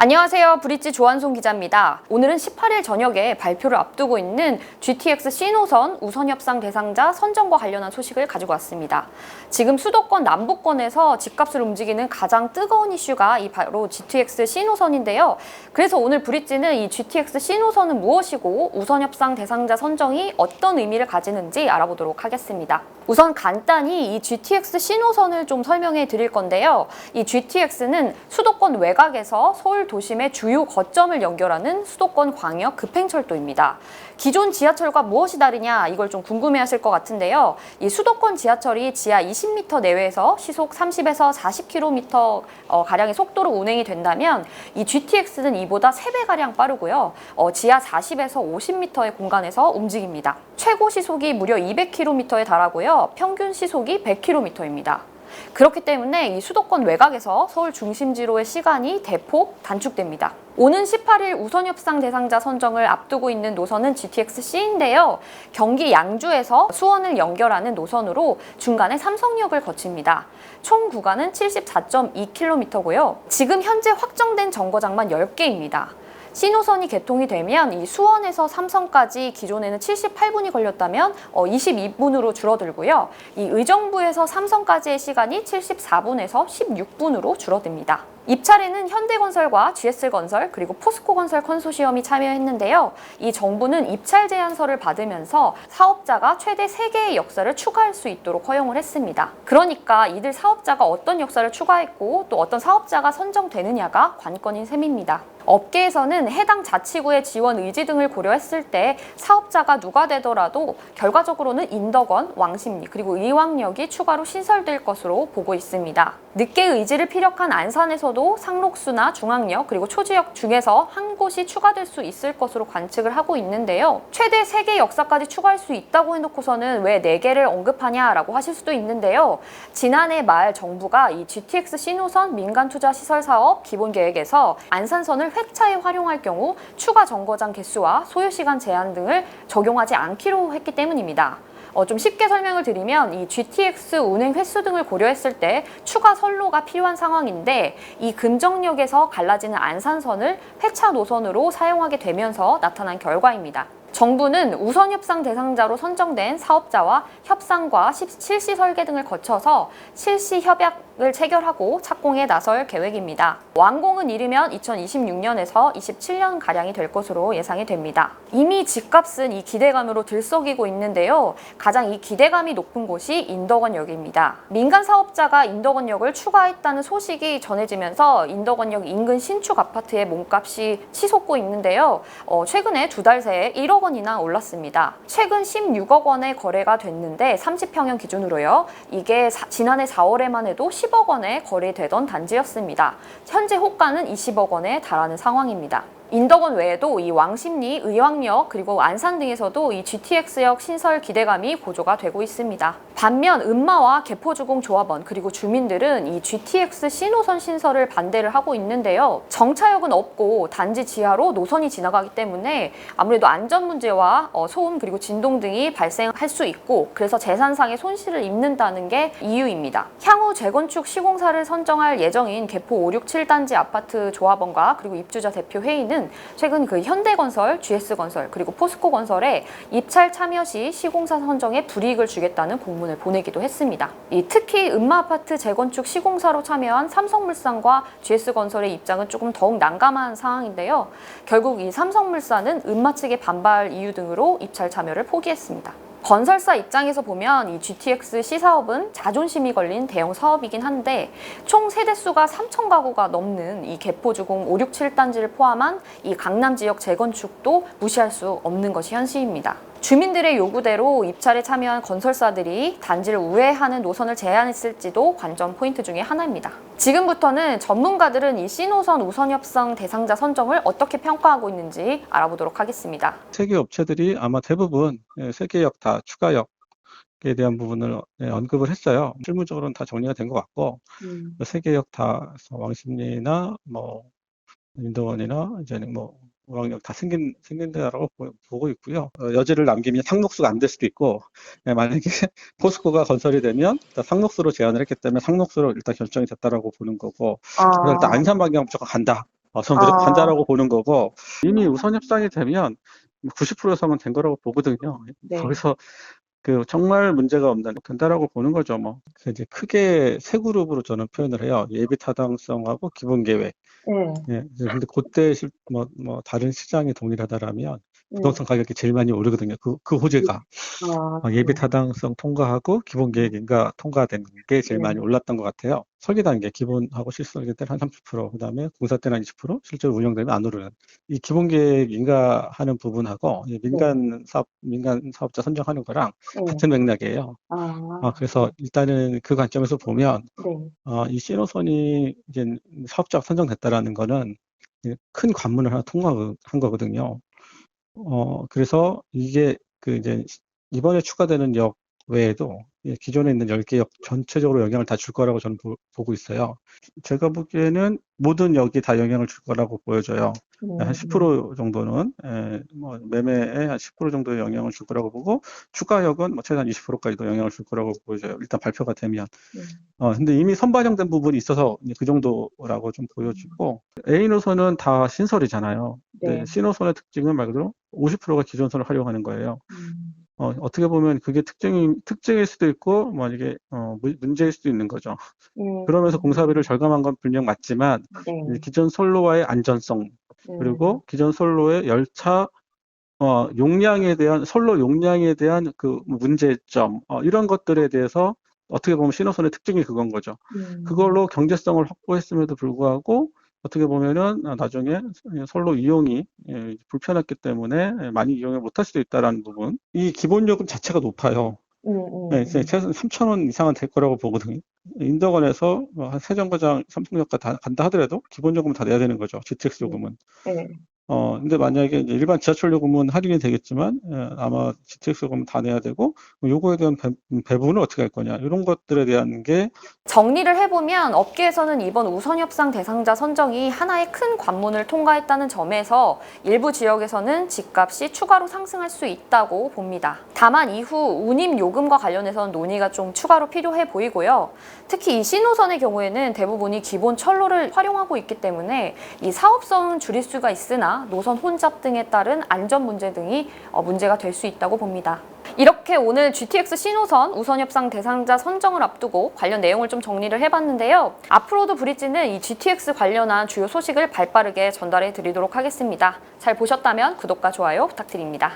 안녕하세요. 브릿지 조한송 기자입니다. 오늘은 18일 저녁에 발표를 앞두고 있는 GTX C노선 우선협상 대상자 선정과 관련한 소식을 가지고 왔습니다. 지금 수도권 남부권에서 집값을 움직이는 가장 뜨거운 이슈가 바로 GTX C노선인데요. 그래서 오늘 브릿지는 이 GTX C노선은 무엇이고 우선협상 대상자 선정이 어떤 의미를 가지는지 알아보도록 하겠습니다. 우선 간단히 이 GTX C노선을 좀 설명해 드릴 건데요. 이 GTX는 수도권 외곽에서 서울 도심의 주요 거점을 연결하는 수도권 광역 급행철도입니다. 기존 지하철과 무엇이 다르냐 이걸 좀 궁금해하실 것 같은데요. 이 수도권 지하철이 지하 20m 내외에서 시속 30에서 40km 가량의 속도로 운행이 된다면 이 GTX는 이보다 3배가량 빠르고요. 지하 40에서 50m의 공간에서 움직입니다. 최고 시속이 무려 200km에 달하고요. 평균 시속이 100km입니다. 그렇기 때문에 이 수도권 외곽에서 서울 중심지로의 시간이 대폭 단축됩니다. 오는 18일 우선협상 대상자 선정을 앞두고 있는 노선은 GTX-C인데요. 경기 양주에서 수원을 연결하는 노선으로 중간에 삼성역을 거칩니다. 총 구간은 74.2km고요. 지금 현재 확정된 정거장만 10개입니다. C노선이 개통이 되면 이 수원에서 삼성까지 기존에는 78분이 걸렸다면 22분으로 줄어들고요. 이 의정부에서 삼성까지의 시간이 74분에서 16분으로 줄어듭니다. 입찰에는 현대건설과 GS건설 그리고 포스코건설 컨소시엄이 참여했는데요. 이 정부는 입찰 제안서를 받으면서 사업자가 최대 3개의 역사를 추가할 수 있도록 허용을 했습니다. 그러니까 이들 사업자가 어떤 역사를 추가했고 또 어떤 사업자가 선정되느냐가 관건인 셈입니다. 업계에서는 해당 자치구의 지원 의지 등을 고려했을 때 사업자가 누가 되더라도 결과적으로는 인덕원, 왕십리 그리고 의왕역이 추가로 신설될 것으로 보고 있습니다. 늦게 의지를 피력한 안산에서도 상록수나 중앙역 그리고 초지역 중에서 한 곳이 추가될 수 있을 것으로 관측을 하고 있는데요. 최대 3개 역사까지 추가할 수 있다고 해놓고서는 왜 4개를 언급하냐라고 하실 수도 있는데요. 지난해 말 정부가 이 GTX C노선 민간투자시설사업 기본계획에서 안산선을 회차에 활용할 경우 추가 정거장 개수와 소요시간 제한 등을 적용하지 않기로 했기 때문입니다. 좀 쉽게 설명을 드리면 이 GTX 운행 횟수 등을 고려했을 때 추가 선로가 필요한 상황인데 이 금정역에서 갈라지는 안산선을 회차 노선으로 사용하게 되면서 나타난 결과입니다. 정부는 우선협상 대상자로 선정된 사업자와 협상과 실시 설계 등을 거쳐서 실시 협약을 체결하고 착공에 나설 계획입니다. 완공은 이르면 2026년에서 27년가량이 될 것으로 예상이 됩니다. 이미 집값은 이 기대감으로 들썩이고 있는데요. 가장 이 기대감이 높은 곳이 인덕원역입니다. 민간 사업자가 인덕원역을 추가했다는 소식이 전해지면서 인덕원역 인근 신축 아파트의 몸값이 치솟고 있는데요. 최근에 2달 새에 1억 원이나 올랐습니다. 최근 16억 원의 거래가 됐는데 30평형 기준으로요. 이게 지난해 4월에만 해도 10억 원에 거래되던 단지였습니다. 현재 호가는 20억 원에 달하는 상황입니다. 인덕원 외에도 이 왕십리, 의왕역 그리고 안산 등에서도 이 GTX역 신설 기대감이 고조가 되고 있습니다. 반면 은마와 개포주공조합원 그리고 주민들은 이 GTX C노선 신설을 반대를 하고 있는데요. 정차역은 없고 단지 지하로 노선이 지나가기 때문에 아무래도 안전 문제와 소음 그리고 진동 등이 발생할 수 있고 그래서 재산상의 손실을 입는다는 게 이유입니다. 향후 재건축 시공사를 선정할 예정인 개포 5, 6, 7단지 아파트 조합원과 그리고 입주자 대표 회의는 최근 그 현대건설, GS건설 그리고 포스코건설에 입찰 참여 시 시공사 선정에 불이익을 주겠다는 공문을 보내기도 했습니다. 특히 은마아파트 재건축 시공사로 참여한 삼성물산과 GS건설의 입장은 조금 더욱 난감한 상황인데요. 결국 이 삼성물산은 은마 측의 반발 이유 등으로 입찰 참여를 포기했습니다. 건설사 입장에서 보면 이 GTX C 사업은 자존심이 걸린 대형 사업이긴 한데 총 세대수가 3,000가구가 넘는 이 개포주공 5, 6, 7단지를 포함한 이 강남 지역 재건축도 무시할 수 없는 것이 현실입니다. 주민들의 요구대로 입찰에 참여한 건설사들이 단지를 우회하는 노선을 제안했을지도 관전 포인트 중에 하나입니다. 지금부터는 전문가들은 이 C노선 우선협상 대상자 선정을 어떻게 평가하고 있는지 알아보도록 하겠습니다. 세계 업체들이 아마 대부분 세계역 다 추가역에 대한 부분을 언급을 했어요. 실무적으로는 다 정리가 된 것 같고 세계역 다 왕십리나 인도원이나 이제는 우왕역 다 생긴다라고 보고 있고요. 여지를 남기면 상록수가 안 될 수도 있고, 만약에 포스코가 건설이 되면 일단 상록수로 제안을 했기 때문에 상록수로 일단 결정이 됐다라고 보는 거고, 일단 안산 방향 무조건 간다. 저는 무조건 간다라고 보는 거고, 이미 우선 협상이 되면 90% 이상은 된 거라고 보거든요. 네. 거기서 정말 문제가 없는 된다라고 보는 거죠, 뭐. 그래서 이제 크게 세 그룹으로 저는 표현을 해요. 예비 타당성하고 기본 계획. 네. 예. 근데 그때 다른 시장이 동일하다라면 네. 부동산 가격이 제일 많이 오르거든요. 그 호재가. 예비 네. 타당성 통과하고 기본 계획인가 통과된 게 제일 네. 많이 올랐던 것 같아요. 설계 단계, 기본하고 실수 설계 때는 한 30%, 그다음에 공사 때는 한 20%, 실제로 운영되면 안 오르는. 이 기본 계획 인가하는 부분하고 이 민간 사업자 선정하는 거랑 네. 같은 맥락이에요. 그래서 일단은 그 관점에서 보면 네. 이 시노선이 이제 사업자가 선정됐다라는 거는 큰 관문을 하나 통과한 거거든요. 그래서 이게 이제 이번에 추가되는 역 외에도 기존에 있는 10개 역 전체적으로 영향을 다 줄 거라고 저는 보고 있어요. 제가 보기에는 모든 역이 다 영향을 줄 거라고 보여져요. 한 10% 정도는, 매매에 한 10% 정도의 영향을 줄 거라고 보고, 추가 역은 최소한 20%까지도 영향을 줄 거라고 보여져요. 일단 발표가 되면. 근데 이미 선반영된 부분이 있어서 그 정도라고 좀 보여지고, A 노선은 다 신설이잖아요. 근데 C 노선의 특징은 말 그대로 50%가 기존선을 활용하는 거예요. 어떻게 보면 그게 특징일 수도 있고, 만약에 문제일 수도 있는 거죠. 그러면서 공사비를 절감한 건 분명 맞지만, 네. 기존 선로와의 안전성, 그리고 기존 선로의 열차 선로 용량에 대한 그 문제점, 이런 것들에 대해서 어떻게 보면 신호선의 특징이 그건 거죠. 그걸로 경제성을 확보했음에도 불구하고 어떻게 보면은 나중에 선로 이용이 불편했기 때문에 많이 이용을 못할 수도 있다라는 부분. 이 기본 요금 자체가 높아요. 최소한 3,000원 이상은 될 거라고 보거든요. 인덕원에서 한 세정거장, 삼성역까지 다 간다 하더라도 기본 요금은 다 내야 되는 거죠. GTX 요금은. 근데 만약에 이제 일반 지하철 요금은 할인이 되겠지만, 아마 GTX 요금은 다 내야 되고, 요거에 대한 배분을 어떻게 할 거냐, 이런 것들에 대한 게. 정리를 해보면 업계에서는 이번 우선협상 대상자 선정이 하나의 큰 관문을 통과했다는 점에서 일부 지역에서는 집값이 추가로 상승할 수 있다고 봅니다. 다만 이후 운임 요금과 관련해서는 논의가 좀 추가로 필요해 보이고요. 특히 이 신호선의 경우에는 대부분이 기본 철로를 활용하고 있기 때문에 이 사업성은 줄일 수가 있으나 노선 혼잡 등에 따른 안전 문제 등이 문제가 될 수 있다고 봅니다. 이렇게 오늘 GTX 신호선 우선협상 대상자 선정을 앞두고 관련 내용을 좀 정리를 해봤는데요. 앞으로도 브릿지는 이 GTX 관련한 주요 소식을 발빠르게 전달해 드리도록 하겠습니다. 잘 보셨다면 구독과 좋아요 부탁드립니다.